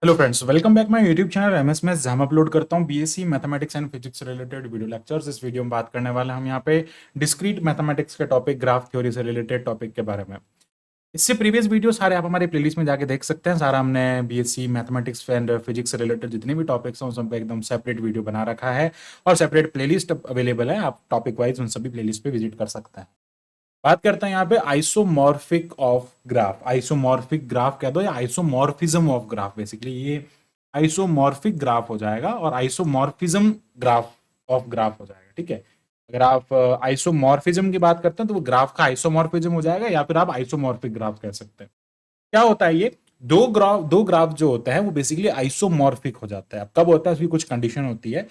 Hello friends, welcome back my YouTube channel MS maths, जहां मैं upload करता हूं BSc mathematics and physics related video lectures. इस video में बात करने वाले हैं हम यहां पे डिस्क्रीट मैथमेटिक्स के टॉपिक, ग्राफ थ्योरी से रिलेटेड टॉपिक के बारे में। इससे प्रीवियस वीडियो सारे आप हमारे प्लेलिस्ट में जाके देख सकते हैं। सारा हमने बीएससी मैथमेटिक्स एंड फिजिक्स से रिलेटेड जितने भी टॉपिक्स हैं उन सब पे एकदम सेपरेट वीडियो बना रखा है और सेपरेट प्लेलिस्ट अवेलेबल है। आप टॉपिक वाइज उन सभी प्लेलिस्ट पे विजिट कर सकते हैं। बात करते हैं यहाँ पे isomorphic of graph. Isomorphic graph कह दो या आइसोमॉर्फिज्म ऑफ ग्राफ, बेसिकली ये आइसोमॉर्फिक ग्राफ हो जाएगा और आइसोमॉर्फिज्म ग्राफ ऑफ ग्राफ हो जाएगा। ठीक है, अगर आप आइसोमॉर्फिज्म की बात करते हैं तो वो ग्राफ का आइसोमॉर्फिज्म हो जाएगा या फिर आप आइसोमॉर्फिक ग्राफ कह सकते हैं। क्या होता है ये दो ग्राफ जो होता है वो बेसिकली आइसोमॉर्फिक हो जाता है। अब कब होता है, उसकी कुछ कंडीशन होती है।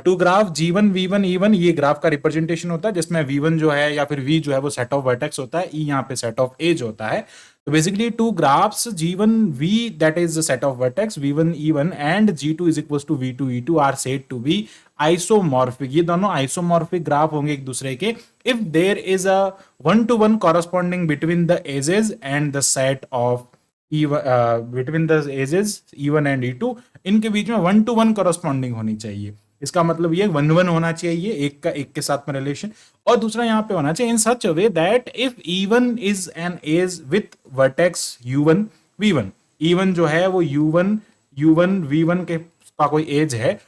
To graph G1 V1 E1 ये ग्राफ का रिप्रेजेंटेशन होता है, जिसमें V1 जो है या फिर V जो है वो सेट ऑफ वर्टेक्स होता है, E यहाँ पे सेट ऑफ एज होता है। तो basically two graphs G1 V that is set of vertex V1 E1 and G2 is equal to V2 E2 are said to be isomorphic. ये दोनों isomorphic graph होंगे एक दूसरे के if there is a one to one corresponding between the edges and the set of between the edges E1 and E2, इनके बीच में one to one corresponding होनी चाहिए। इसका मतलब ये वन वन होना चाहिए, एक का एक के साथ में रिलेशन। और दूसरा यहाँ पे होना चाहिए in such a way that if E1 is an edge with vertex U1 V1, E1 जो है वो U1 V1 के का कोई एज है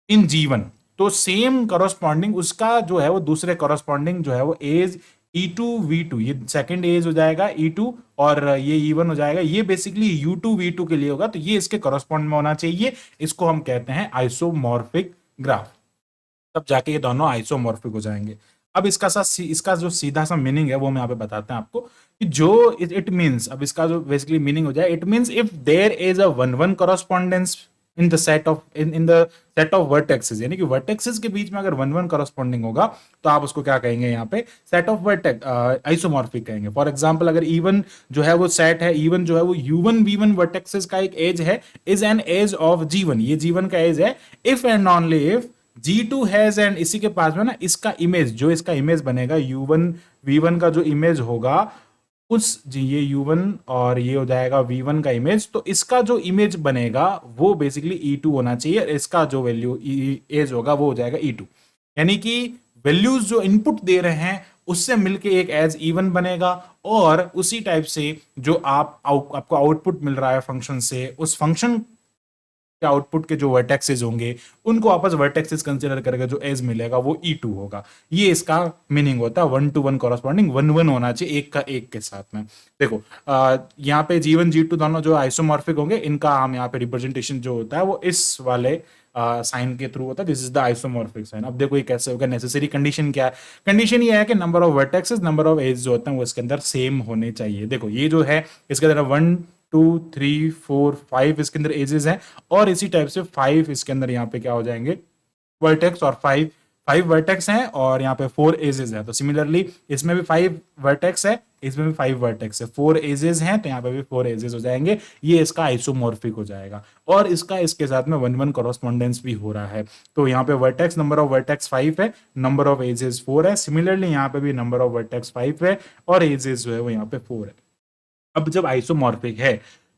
इन G1, तो सेम करस्पॉन्डिंग उसका जो है वो दूसरे करस्पॉन्डिंग जो है वो एज E2 V2, ये सेकंड एज हो जाएगा E2 और ये E1 हो जाएगा। ये बेसिकली U2 V2 के लिए होगा, तो ये इसके करस्पॉन्ड में होना चाहिए। इसको हम कहते हैं आइसोमॉर्फिक ग्राफ। तब जाके ये दोनों आइसोमॉर्फिक हो जाएंगे। अब इसका जो सीधा सा मीनिंग है वो मैं यहाँ पे बताते हैं आपको कि जो इट मींस, अब इसका जो बेसिकली मीनिंग हो जाए, it means if there is a one one correspondence in the set of in the set of vertexes, यानी कि वर्टेक्सेस के बीच में अगर वन वन कॉरस्पॉन्डिंग होगा तो आप उसको क्या कहेंगे, यहाँ पे सेट ऑफ वर्टेक्स आइसोमॉर्फिक कहेंगे। फॉर एग्जांपल अगर E1 जो है वो सेट है, E1 जो है वो U1 V1 वर्टेक्सेस का एक एज है, is an as of G1, ये G1 का एज है। If and only if G2 has and इसी के पास में ना इसका इमेज, जो इसका इमेज बनेगा U1 V1 का जो इमेज होगा उस जी, ये U1 और ये हो जाएगा V1 का इमेज, तो इसका जो इमेज बनेगा वो बेसिकली E2 होना चाहिए। इसका जो वैल्यू एज होगा वो हो जाएगा E2, यानी कि वैल्यूज जो इनपुट दे रहे हैं उससे मिलके एक एज E1 बनेगा और उसी टाइप से जो आपको आउटपुट मिल रहा है फंक्शन से, उस फंक्शन के आउटपुट के जो वर्टेक्सेस होंगे उनको आपस वर्टेक्सेस कंसीडर करके जो एज मिलेगा वो E2 होगा। ये इसका मीनिंग होता है one to one corresponding, one one होना चाहिए एक का एक के साथ में। देखो यहाँ पे G1 G2 दोनों जो आइसोमॉर्फिक होंगे, इनका हम यहाँ पे रिप्रेजेंटेशन जो होता है वो इस वाले साइन के थ्रू होता है। This is the isomorphic sign. अब देखो ये कैसे होगा, नेसेसरी कंडीशन क्या है? कंडीशन ये है कि number of vertexes, number of edge जो होते हैं वो इसके अंदर सेम होने चाहिए। देखो ये जो है इसके अंदर 1 2 3 4 5 इसके अंदर एजेस हैं और इसी टाइप से 5 इसके अंदर यहाँ पे क्या हो जाएंगे वर्टेक्स, और 5 वर्टेक्स हैं और यहाँ पे 4 एजेस है। तो सिमिलरली इसमें भी 5 वर्टेक्स है, इसमें भी 5 वर्टेक्स है, 4 एजेस हैं, तो यहाँ पे भी 4 एजेस हो जाएंगे। ये इसका आइसोमॉर्फिक हो जाएगा और इसका इसके साथ में वन वन कॉरस्पॉन्डेंस भी हो रहा है। तो यहाँ पे वर्टेक्स, नंबर ऑफ वर्टेक्स 5 है, नंबर ऑफ एजेस 4 है। सिमिलरली यहाँ पे भी नंबर ऑफ वर्टेक्स 5 है और एजेस जो है वो यहाँ पे 4 है। अब जब आइसोमॉर्फिक है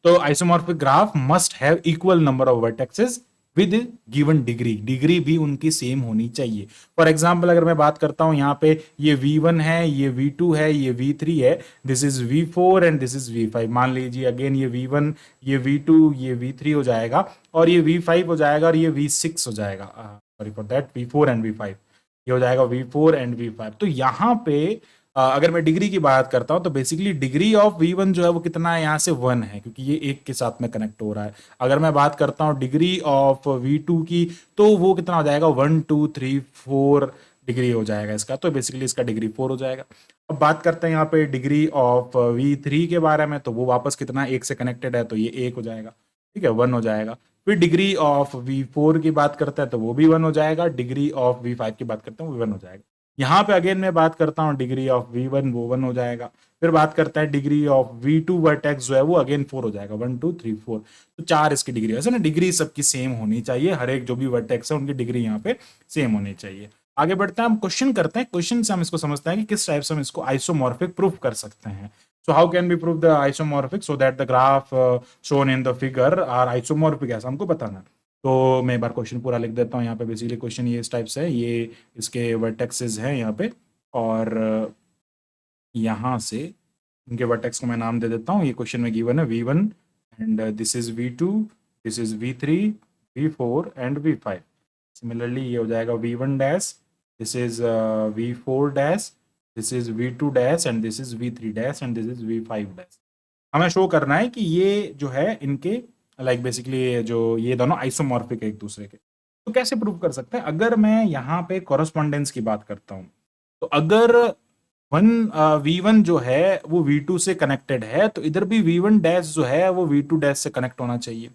तो isomorphic graph must have equal number of vertexes with given degree, degree भी उनकी सेम होनी चाहिए। फॉर एग्जांपल अगर मैं बात करता हूं यहाँ पे ये V1 है, ये V2 है, ये V3 है, this is V4 and this is V5। मान लीजिए अगेन ये V1, ये V2, ये V3 हो जाएगा और ये V5 हो जाएगा और ये V6 हो जाएगा, sorry for that, V4 and V5, ये हो जाएगा V4 एंड V5। तो यहाँ पे अगर मैं डिग्री की बात करता हूं तो बेसिकली डिग्री ऑफ V1 जो है वो कितना है, यहाँ से 1 है क्योंकि ये एक के साथ में कनेक्ट हो रहा है। अगर मैं बात करता हूं डिग्री ऑफ V2 की तो वो कितना हो जाएगा, 1 2 3 4 डिग्री हो जाएगा इसका, तो बेसिकली इसका डिग्री 4 हो जाएगा। अब बात करते हैं यहाँ पे डिग्री ऑफ V3 के बारे में, तो वो वापस कितना, एक से कनेक्टेड है तो ये 1 हो जाएगा, ठीक है, 1 हो जाएगा। फिर डिग्री ऑफ V4 की बात करते हैं तो वो भी 1 हो जाएगा, डिग्री ऑफ V5 की बात करते हैं वो भी 1 हो जाएगा। यहाँ पे अगेन मैं बात करता हूँ डिग्री ऑफ V1, वो 1 हो जाएगा। फिर बात करता है डिग्री ऑफ V2 वर्टेक्स जो है वो अगेन 4 हो जाएगा, 1 2 3 4, तो 4 इसकी डिग्री। वैसे ना डिग्री सबकी सेम होनी चाहिए, हर एक जो भी वर्टेक्स है उनकी डिग्री यहाँ पे सेम होनी चाहिए। आगे बढ़ते हैं, हम क्वेश्चन करते हैं। क्वेश्चन से हम इसको समझते हैं कि किस टाइप से हम इसको आइसोमॉर्फिक प्रूफ कर सकते हैं। So how can we prove the isomorphic? So that the graph shown in the figure are isomorphic, ऐसा हमको बताना है। तो मैं एक बार क्वेश्चन पूरा लिख देता हूँ यहाँ पे। बेसिकली क्वेश्चन ये इस टाइप से है, ये इसके वर्टेक्सेस हैं यहाँ पे, और यहाँ से इनके वर्टेक्स को मैं नाम दे देता हूँ। ये क्वेश्चन में गिवन है V1 and this is V2, this is V3, V4 and V5। Similarly ये हो जाएगा V1 dash, this is V4 dash, this is V2 dash and this is V3 dash and this is V5 dash. हमें show करना है कि ये जो है इनके लाइक बेसिकली जो ये दोनों आइसोमॉर्फिक है एक दूसरे के। तो कैसे प्रूव कर सकते हैं? अगर मैं यहाँ पे कॉरेस्पॉन्डेंस की बात करता हूँ, तो अगर V1 जो है वो V2 से कनेक्टेड है, तो इधर भी V1 डैश जो है वो V2 डैश से कनेक्ट होना चाहिए।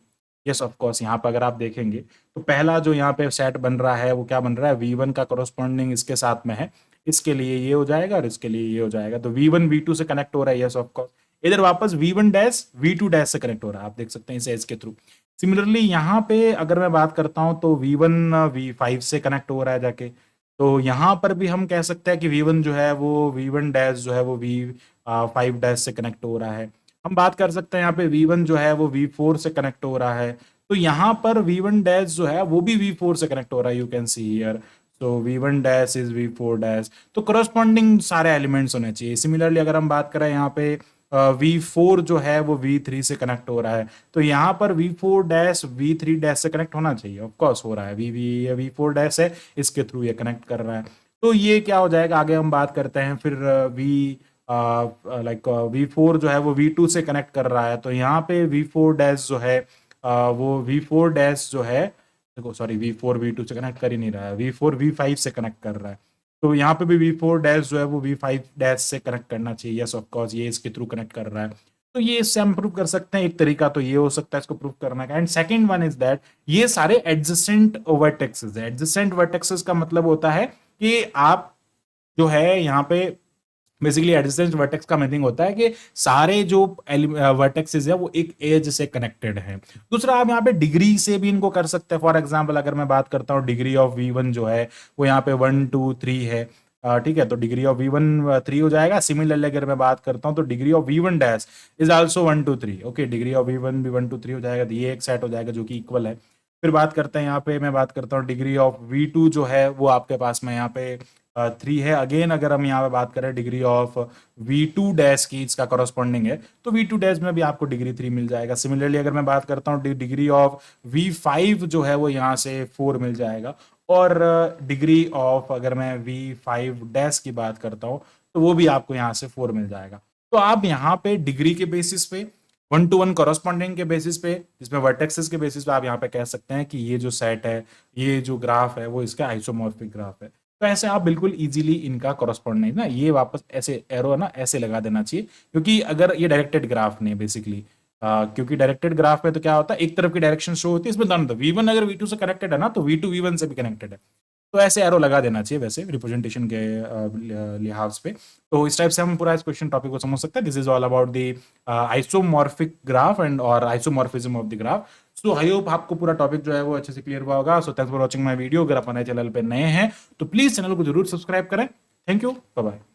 यस ऑफ कोर्स, यहाँ पर अगर आप देखेंगे तो पहला जो यहाँ पे सेट बन रहा है वो क्या बन रहा है, V1 का कॉरेस्पॉन्डिंग इसके साथ में है, इसके लिए ये हो जाएगा और इसके लिए ये हो जाएगा। तो V1 V2 से कनेक्ट हो रहा है, यस ऑफ कोर्स। इधर वापस V1 डैश V2 डैश से कनेक्ट हो रहा है, आप देख सकते हैं इस एज के थ्रू। सिमिलरली यहाँ पे अगर मैं बात करता हूँ तो V1 V5 से कनेक्ट हो रहा है जाके, तो यहाँ पर भी हम कह सकते हैं कि V1 जो है वो V1 डैश जो है वो V5 डैश से कनेक्ट हो रहा है। हम बात कर सकते हैं यहाँ पे V1 जो है वो V4 से कनेक्ट हो रहा है, तो यहाँ पर V1 डैश जो है वो भी V4 से कनेक्ट हो रहा है, you can see here. So V1 dash is V4 dash, तो करस्पॉन्डिंग सारे एलिमेंट्स होने चाहिए। सिमिलरली अगर हम बात करें यहाँ पे V4 जो है वो V3 से कनेक्ट हो रहा है, तो यहाँ पर V4 डैश V3 डैश से कनेक्ट होना चाहिए, ऑफ कोर्स हो रहा है। V4 डैश है, इसके थ्रू ये कनेक्ट कर रहा है, तो ये क्या हो जाएगा। आगे हम बात करते हैं फिर V4 जो है वो V2 से कनेक्ट कर रहा है, तो यहाँ पे V4 डैश जो है वो V4 डैश जो है, देखो सॉरी, V4 V2 से कनेक्ट कर ही नहीं रहा है, V4 V5 से कनेक्ट कर रहा है, तो यहाँ पे भी V4 डैश जो है वो V5 डैश से कनेक्ट करना चाहिए। यस ऑफ कोर्स, ये इसके थ्रू कनेक्ट कर रहा है, तो ये इससे हम प्रूव कर सकते हैं। एक तरीका तो ये हो सकता है इसको प्रूव करने का। And second one is that ये सारे एडजेसेंट वर्टेक्सेस है। एडजेसेंट वर्टेक्सेस का मतलब होता है कि आप जो है यहाँ पे बेसिकली एडजेसेंट वर्टेक्स का मीनिंग होता है कि सारे जो वर्टेक्सेस है वो एक एज से कनेक्टेड हैं। दूसरा, आप यहाँ पे डिग्री से भी इनको कर सकते हैं। फॉर एग्जांपल अगर मैं बात करता हूँ डिग्री ऑफ V1 जो है वो यहाँ पे 1 2 3 है, ठीक है, तो डिग्री ऑफ V1 3 हो जाएगा। सिमिलरली अगर मैं बात करता हूँ तो degree of V1 dash is also 1 2 3। Okay, degree of V1 भी 1 2 3 हो जाएगा, तो ये एक सेट हो जाएगा जो कि इक्वल है। फिर बात करते हैं यहाँ पे, मैं बात करता हूँ डिग्री ऑफ V2 जो है वो आपके पास में यहाँ पे 3 है। अगेन अगर हम यहाँ पे बात करें डिग्री ऑफ V2 डैश की इसका कॉरेस्पॉन्डिंग है, तो V2 डैश में भी आपको डिग्री 3 मिल जाएगा। सिमिलरली अगर मैं बात करता हूँ डिग्री ऑफ V5 जो है वो यहाँ से 4 मिल जाएगा। और डिग्री ऑफ अगर मैं V5 डैश की बात करता हूँ तो वो भी आपको यहाँ से 4 मिल जाएगा। तो आप यहाँ पे डिग्री के बेसिस पे, 1 to 1 कॉरेस्पॉन्डिंग के बेसिस पे, जिसमें वर्टेक्सेस के बेसिस पे आप यहाँ पे कह सकते हैं कि ये जो सेट है, ये जो ग्राफ है वो इसका आइसोमॉर्फिक ग्राफ है। तो ऐसे आप बिल्कुल इजीली इनका कॉरेस्पॉन्डिंग ना, ये वापस ऐसे एरो ना ऐसे लगा देना चाहिए, क्योंकि अगर ये डायरेक्टेड ग्राफ नहीं बेसिकली, क्योंकि डायरेक्टेड ग्राफ में तो क्या होता है, एक तरफ की डायरेक्शन शो होती है, इसमें दोनों V1 अगर V2 से कनेक्टेड है ना, तो V2 V1 से भी कनेक्टेड है, तो ऐसे एरो लगा देना चाहिए वैसे रिप्रेजेंटेशन के लिहाज पे। तो इस टाइप से हम पूरा इस क्वेश्चन टॉपिक को समझ सकते हैं। This is all about the isomorphic graph and और isomorphism of the graph. So I hope आपको पूरा टॉपिक जो है वो अच्छे से क्लियर हुआ होगा। So thanks for watching my video. अगर आप हमारे चैनल पे नए हैं तो प्लीज चैनल को जरूर सब्सक्राइब करें। Thank you, bye bye.